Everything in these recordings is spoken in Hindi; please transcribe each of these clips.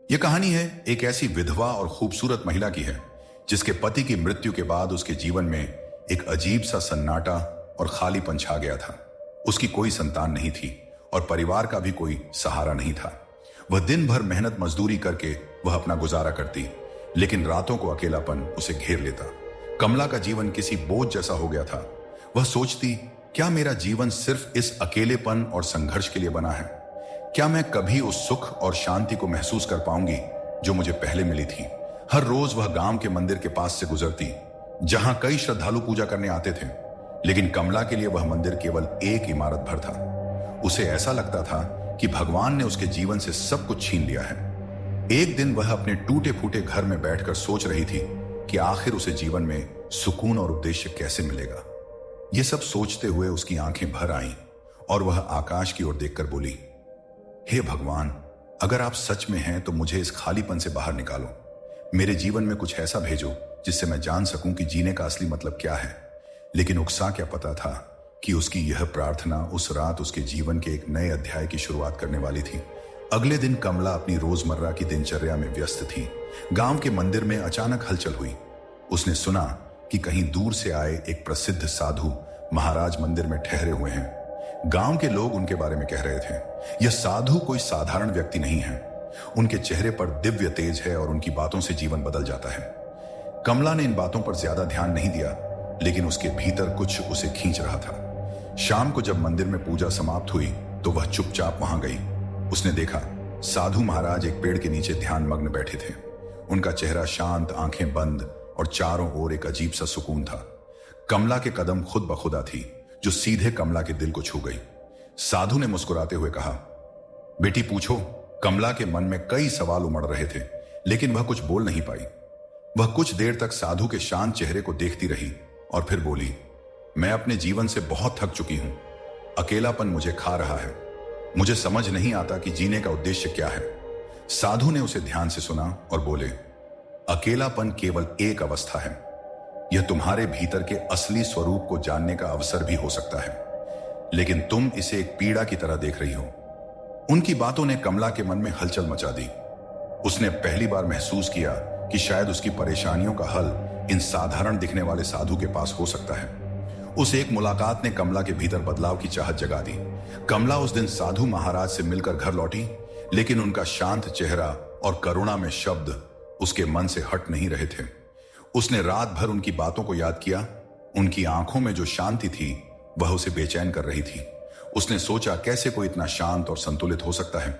यह कहानी है एक ऐसी विधवा और खूबसूरत महिला की है जिसके पति की मृत्यु के बाद उसके जीवन में एक अजीब सा सन्नाटा और खालीपन छा गया था। उसकी कोई संतान नहीं थी और परिवार का भी कोई सहारा नहीं था। वह दिन भर मेहनत मजदूरी करके वह अपना गुजारा करती, लेकिन रातों को अकेलापन उसे घेर लेता। कमला का जीवन किसी बोझ जैसा हो गया था। वह सोचती, क्या मेरा जीवन सिर्फ इस अकेलेपन और संघर्ष के लिए बना है? क्या मैं कभी उस सुख और शांति को महसूस कर पाऊंगी जो मुझे पहले मिली थी? हर रोज वह गांव के मंदिर के पास से गुजरती, जहां कई श्रद्धालु पूजा करने आते थे, लेकिन कमला के लिए वह मंदिर केवल एक इमारत भर था। उसे ऐसा लगता था कि भगवान ने उसके जीवन से सब कुछ छीन लिया है। एक दिन वह अपने टूटे फूटे घर में बैठकर सोच रही थी कि आखिर उसे जीवन में सुकून और उद्देश्य कैसे मिलेगा। यह सब सोचते हुए उसकी आंखें भर आईं और वह आकाश की ओर देखकर बोली, हे भगवान, अगर आप सच में हैं तो मुझे इस खालीपन से बाहर निकालो। मेरे जीवन में कुछ ऐसा भेजो जिससे मैं जान सकूं कि जीने का असली मतलब क्या है। लेकिन उकसा क्या पता था कि उसकी यह प्रार्थना उस रात उसके जीवन के एक नए अध्याय की शुरुआत करने वाली थी। अगले दिन कमला अपनी रोजमर्रा की दिनचर्या में व्यस्त थी। गांव के मंदिर में अचानक हलचल हुई। उसने सुना कि कहीं दूर से आए एक प्रसिद्ध साधु महाराज मंदिर में ठहरे हुए हैं। गांव के लोग उनके बारे में कह रहे थे, यह साधु कोई साधारण व्यक्ति नहीं है। उनके चेहरे पर दिव्य तेज है और उनकी बातों से जीवन बदल जाता है। कमला ने इन बातों पर ज्यादा ध्यान नहीं दिया, लेकिन उसके भीतर कुछ उसे खींच रहा था। शाम को जब मंदिर में पूजा समाप्त हुई तो वह चुपचाप वहां गई। उसने देखा साधु महाराज एक पेड़ के नीचे ध्यान मग्न बैठे थे। उनका चेहरा शांत, आंखें बंद और चारों ओर एक अजीब सा सुकून था। कमला के कदम खुद ब खुदा थी, जो सीधे कमला के दिल को छू गई। साधु ने मुस्कुराते हुए कहा, बेटी पूछो। कमला के मन में कई सवाल उमड़ रहे थे, लेकिन वह कुछ बोल नहीं पाई। वह कुछ देर तक साधु के शांत चेहरे को देखती रही और फिर बोली, मैं अपने जीवन से बहुत थक चुकी हूं। अकेलापन मुझे खा रहा है। मुझे समझ नहीं आता कि जीने का उद्देश्य क्या है। साधु ने उसे ध्यान से सुना और बोले, अकेलापन केवल एक अवस्था है। यह तुम्हारे भीतर के असली स्वरूप को जानने का अवसर भी हो सकता है, लेकिन तुम इसे एक पीड़ा की तरह देख रही हो। उनकी बातों ने कमला के मन में हलचल मचा दी। उसने पहली बार महसूस किया कि शायद उसकी परेशानियों का हल इन साधारण दिखने वाले साधु के पास हो सकता है। उस एक मुलाकात ने कमला के भीतर बदलाव की चाहत जगा दी। कमला उस दिन साधु महाराज से मिलकर घर लौटी, लेकिन उनका शांत चेहरा और करुणा में शब्द उसके मन से हट नहीं रहे थे। उसने रात भर उनकी बातों को याद किया। उनकी आंखों में जो शांति थी वह उसे बेचैन कर रही थी। उसने सोचा, कैसे कोई इतना शांत और संतुलित हो सकता है?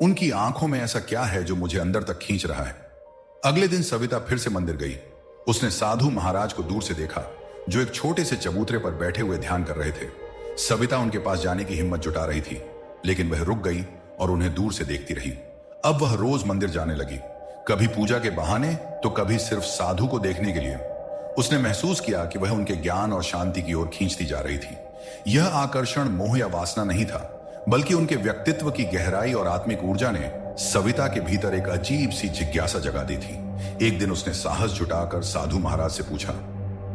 उनकी आंखों में ऐसा क्या है जो मुझे अंदर तक खींच रहा है? अगले दिन सविता फिर से मंदिर गई। उसने साधु महाराज को दूर से देखा, जो एक छोटे से चबूतरे पर बैठे हुए ध्यान कर रहे थे। सविता उनके पास जाने की हिम्मत जुटा रही थी, लेकिन वह रुक गई और उन्हें दूर से देखती रही। अब वह रोज मंदिर जाने लगी, कभी पूजा के बहाने तो कभी सिर्फ साधु को देखने के लिए। उसने महसूस किया कि वह उनके ज्ञान और शांति की ओर खींचती जा रही थी। यह आकर्षण मोह या वासना नहीं था, बल्कि उनके व्यक्तित्व की गहराई और आत्मिक ऊर्जा ने सविता के भीतर एक अजीब सी जिज्ञासा जगा दी थी। एक दिन उसने साहस जुटाकर साधु महाराज से पूछा,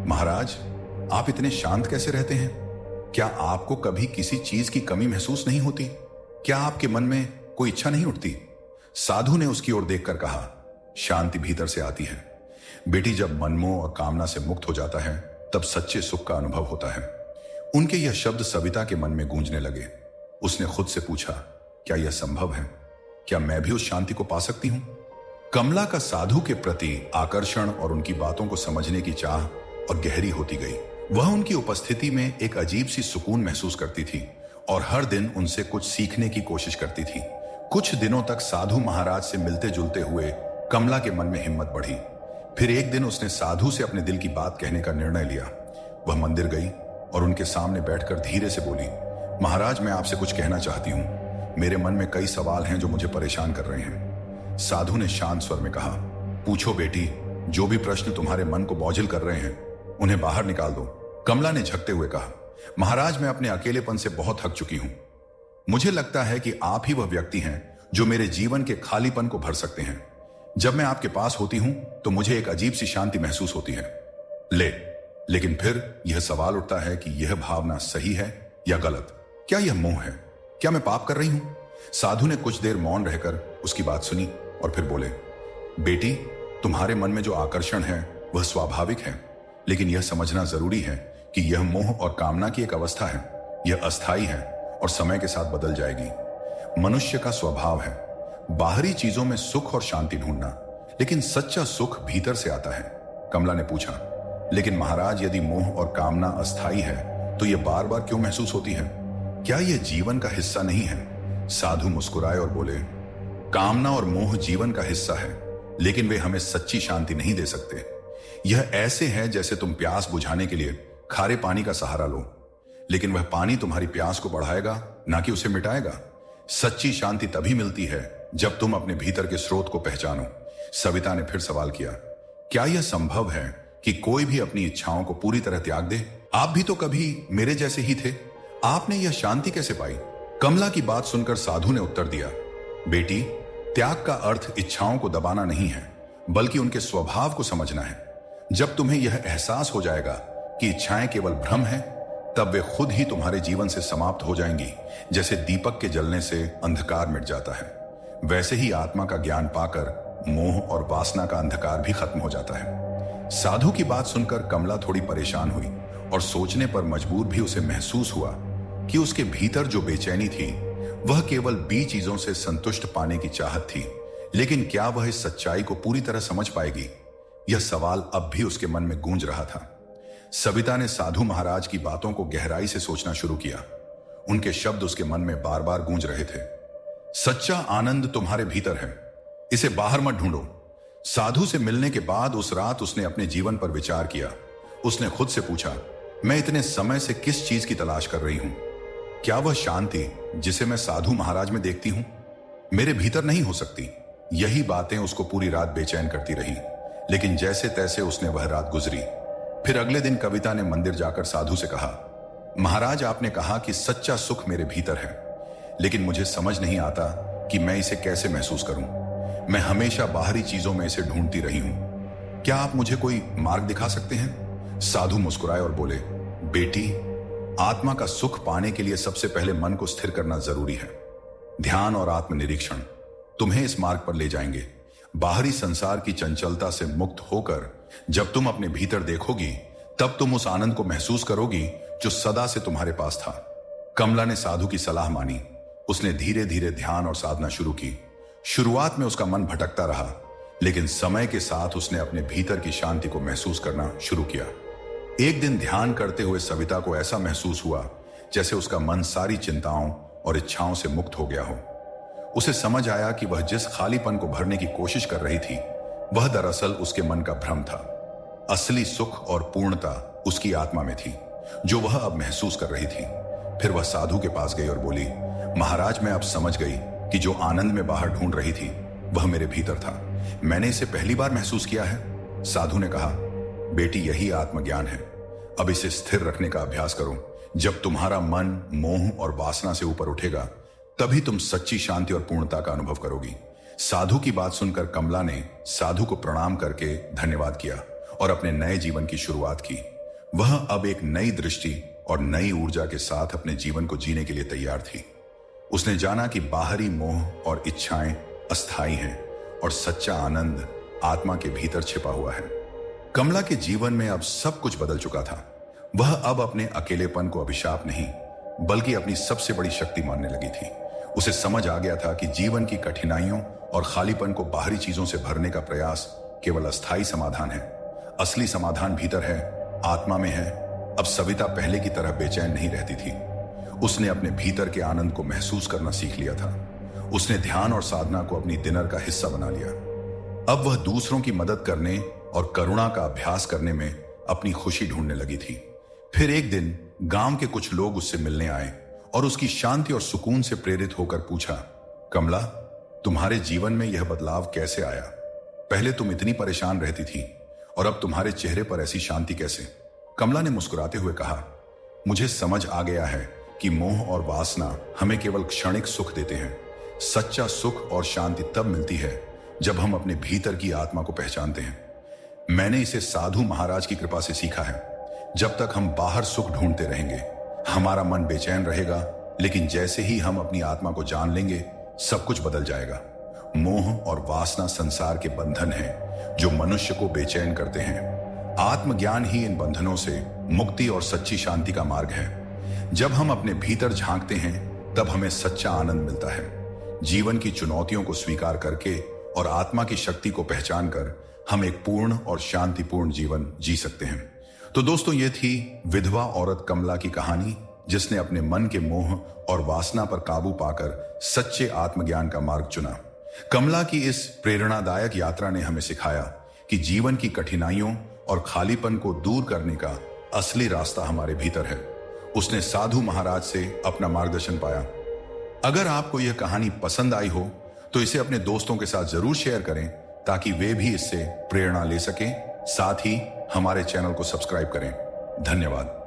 महाराज, आप इतने शांत कैसे रहते हैं? क्या आपको कभी किसी चीज की कमी महसूस नहीं होती? क्या आपके मन में कोई इच्छा नहीं उठती? साधु ने उसकी ओर देखकर कहा, शांति भीतर से आती है बेटी। जब मनमोह और कामना से मुक्त हो जाता है तब सच्चे सुख का अनुभव होता है। उनके यह शब्द सविता के मन में गूंजने लगे। उसने खुद से पूछा, क्या यह संभव है? क्या मैं भी उस शांति को पा सकती हूं? कमला का साधु के प्रति आकर्षण और उनकी बातों को समझने की चाह और गहरी होती गई। वह उनकी उपस्थिति में एक अजीब सी सुकून महसूस करती थी और हर दिन उनसे कुछ सीखने की कोशिश करती थी। कुछ दिनों तक साधु महाराज से मिलते जुलते हुए कमला के मन में हिम्मत बढ़ी। फिर एक दिन उसने साधु से अपने दिल की बात कहने का निर्णय लिया। वह मंदिर गई और उनके सामने बैठकर धीरे से बोली, महाराज, मैं आपसे कुछ कहना चाहती हूँ। मेरे मन में कई सवाल हैं जो मुझे परेशान कर रहे हैं। साधु ने शांत स्वर में कहा, पूछो बेटी, जो भी प्रश्न तुम्हारे मन को बोझिल कर रहे हैं उन्हें बाहर निकाल दो। कमला ने झकते हुए कहा, महाराज, मैं अपने अकेलेपन से बहुत थक चुकी हूं। मुझे लगता है कि आप ही वह व्यक्ति हैं जो मेरे जीवन के खालीपन को भर सकते हैं। जब मैं आपके पास होती हूं तो मुझे एक अजीब सी शांति महसूस होती है। लेकिन फिर यह सवाल उठता है कि यह भावना सही है या गलत? क्या यह मोह है? क्या मैं पाप कर रही हूं? साधु ने कुछ देर मौन रहकर उसकी बात सुनी, और फिर बोले, बेटी, तुम्हारे मन में जो आकर्षण है वह स्वाभाविक है, लेकिन यह समझना जरूरी है कि यह मोह और कामना की एक अवस्था है। यह अस्थायी है और समय के साथ बदल जाएगी। मनुष्य का स्वभाव है बाहरी चीजों में सुख और शांति ढूंढना, लेकिन सच्चा सुख भीतर से आता है। कमला ने पूछा, लेकिन महाराज, यदि मोह और कामना अस्थायी है तो यह बार बार क्यों महसूस होती है? क्या यह जीवन का हिस्सा नहीं है? साधु मुस्कुराए और बोले, कामना और मोह जीवन का हिस्सा है, लेकिन वे हमें सच्ची शांति नहीं दे सकते। यह ऐसे है जैसे तुम प्यास बुझाने के लिए खारे पानी का सहारा लो, लेकिन वह पानी तुम्हारी प्यास को बढ़ाएगा, ना कि उसे मिटाएगा। सच्ची शांति तभी मिलती है जब तुम अपने भीतर के स्रोत को पहचानो। सविता ने फिर सवाल किया, क्या यह संभव है कि कोई भी अपनी इच्छाओं को पूरी तरह त्याग दे? आप भी तो कभी मेरे जैसे ही थे, आपने यह शांति कैसे पाई? कमला की बात सुनकर साधु ने उत्तर दिया, बेटी, त्याग का अर्थ इच्छाओं को दबाना नहीं है, बल्कि उनके स्वभाव को समझना है। जब तुम्हें यह एहसास हो जाएगा कि इच्छाएं केवल भ्रम है, तब वे खुद ही तुम्हारे जीवन से समाप्त हो जाएंगी। जैसे दीपक के जलने से अंधकार मिट जाता है, वैसे ही आत्मा का ज्ञान पाकर मोह और वासना का अंधकार भी खत्म हो जाता है। साधु की बात सुनकर कमला थोड़ी परेशान हुई और सोचने पर मजबूर भी उसे महसूस हुआ कि उसके भीतर जो बेचैनी थी वह केवल बी चीजों से संतुष्ट पाने की चाहत थी। लेकिन क्या वह इस सच्चाई को पूरी तरह समझ पाएगी? यह सवाल अब भी उसके मन में गूंज रहा था। सविता ने साधु महाराज की बातों को गहराई से सोचना शुरू किया। उनके शब्द उसके मन में बार बार गूंज रहे थे। सच्चा आनंद तुम्हारे भीतर है, इसे बाहर मत ढूंढो। साधु से मिलने के बाद उस रात उसने अपने जीवन पर विचार किया। उसने खुद से पूछा, मैं इतने समय से किस चीज की तलाश कर रही हूं? क्या वह शांति जिसे मैं साधु महाराज में देखती हूं मेरे भीतर नहीं हो सकती? यही बातें उसको पूरी रात बेचैन करती रही, लेकिन जैसे तैसे उसने वह रात गुजरी। फिर अगले दिन कविता ने मंदिर जाकर साधु से कहा, महाराज, आपने कहा कि सच्चा सुख मेरे भीतर है, लेकिन मुझे समझ नहीं आता कि मैं इसे कैसे महसूस करूं। मैं हमेशा बाहरी चीजों में इसे ढूंढती रही हूं। क्या आप मुझे कोई मार्ग दिखा सकते हैं? साधु मुस्कुराए और बोले, बेटी, आत्मा का सुख पाने के लिए सबसे पहले मन को स्थिर करना जरूरी है। ध्यान और आत्मनिरीक्षण तुम्हें इस मार्ग पर ले जाएंगे। बाहरी संसार की चंचलता से मुक्त होकर जब तुम अपने भीतर देखोगी, तब तुम उस आनंद को महसूस करोगी जो सदा से तुम्हारे पास था। कमला ने साधु की सलाह मानी। उसने धीरे धीरे ध्यान और साधना शुरू की। शुरुआत में उसका मन भटकता रहा, लेकिन समय के साथ उसने अपने भीतर की शांति को महसूस करना शुरू किया। एक दिन ध्यान करते हुए सविता को ऐसा महसूस हुआ जैसे उसका मन सारी चिंताओं और इच्छाओं से मुक्त हो गया हो। उसे समझ आया कि वह जिस खालीपन को भरने की कोशिश कर रही थी, वह दरअसल उसके मन का भ्रम था। असली सुख और पूर्णता उसकी आत्मा में थी, जो वह अब महसूस कर रही थी। फिर वह साधु के पास गई और बोली, महाराज, मैं अब समझ गई कि जो आनंद में बाहर ढूंढ रही थी वह मेरे भीतर था। मैंने इसे पहली बार महसूस किया है। साधु ने कहा, बेटी, यही आत्मज्ञान है। अब इसे स्थिर रखने का अभ्यास करो। जब तुम्हारा मन मोह और वासना से ऊपर उठेगा, तभी तुम सच्ची शांति और पूर्णता का अनुभव करोगी। साधु की बात सुनकर कमला ने साधु को प्रणाम करके धन्यवाद किया और अपने नए जीवन की शुरुआत की। वह अब एक नई दृष्टि और नई ऊर्जा के साथ अपने जीवन को जीने के लिए तैयार थी। उसने जाना कि बाहरी मोह और इच्छाएं अस्थायी हैं और सच्चा आनंद आत्मा के भीतर छिपा हुआ है। कमला के जीवन में अब सब कुछ बदल चुका था। वह अब अपने अकेलेपन को अभिशाप नहीं, बल्कि अपनी सबसे बड़ी शक्ति मानने लगी थी। उसे समझ आ गया था कि जीवन की कठिनाइयों और खालीपन को बाहरी चीजों से भरने का प्रयास केवल अस्थायी समाधान है। असली समाधान भीतर है, आत्मा में है। अब सविता पहले की तरह बेचैन नहीं रहती थी। उसने अपने भीतर के आनंद को महसूस करना सीख लिया था। उसने ध्यान और साधना को अपनी दिनर का हिस्सा बना लिया। अब वह दूसरों की मदद करने और करुणा का अभ्यास करने में अपनी खुशी ढूंढने लगी थी। फिर एक दिन गांव के कुछ लोग उससे मिलने आए और उसकी शांति और सुकून से प्रेरित होकर पूछा, कमला, तुम्हारे जीवन में यह बदलाव कैसे आया? पहले तुम इतनी परेशान रहती थी और अब तुम्हारे चेहरे पर ऐसी शांति कैसे? कमला ने मुस्कुराते हुए कहा, मुझे समझ आ गया है कि मोह और वासना हमें केवल क्षणिक सुख देते हैं। सच्चा सुख और शांति तब मिलती है जब हम अपने भीतर की आत्मा को पहचानते हैं। मैंने इसे साधु महाराज की कृपा से सीखा है। जब तक हम बाहर सुख ढूंढते रहेंगे, हमारा मन बेचैन रहेगा, लेकिन जैसे ही हम अपनी आत्मा को जान लेंगे, सब कुछ बदल जाएगा। मोह और वासना संसार के बंधन हैं जो मनुष्य को बेचैन करते हैं। आत्मज्ञान ही इन बंधनों से मुक्ति और सच्ची शांति का मार्ग है। जब हम अपने भीतर झांकते हैं तब हमें सच्चा आनंद मिलता है। जीवन की चुनौतियों को स्वीकार करके और आत्मा की शक्ति को पहचान कर हम एक पूर्ण और शांतिपूर्ण जीवन जी सकते हैं। तो दोस्तों, ये थी विधवा औरत कमला की कहानी, जिसने अपने मन के मोह और वासना पर काबू पाकर सच्चे आत्मज्ञान का मार्ग चुना। कमला की इस प्रेरणादायक यात्रा ने हमें सिखाया कि जीवन की कठिनाइयों और खालीपन को दूर करने का असली रास्ता हमारे भीतर है। उसने साधु महाराज से अपना मार्गदर्शन पाया। अगर आपको यह कहानी पसंद आई हो तो इसे अपने दोस्तों के साथ जरूर शेयर करें ताकि वे भी इससे प्रेरणा ले सकें। साथ ही हमारे चैनल को सब्सक्राइब करें। धन्यवाद।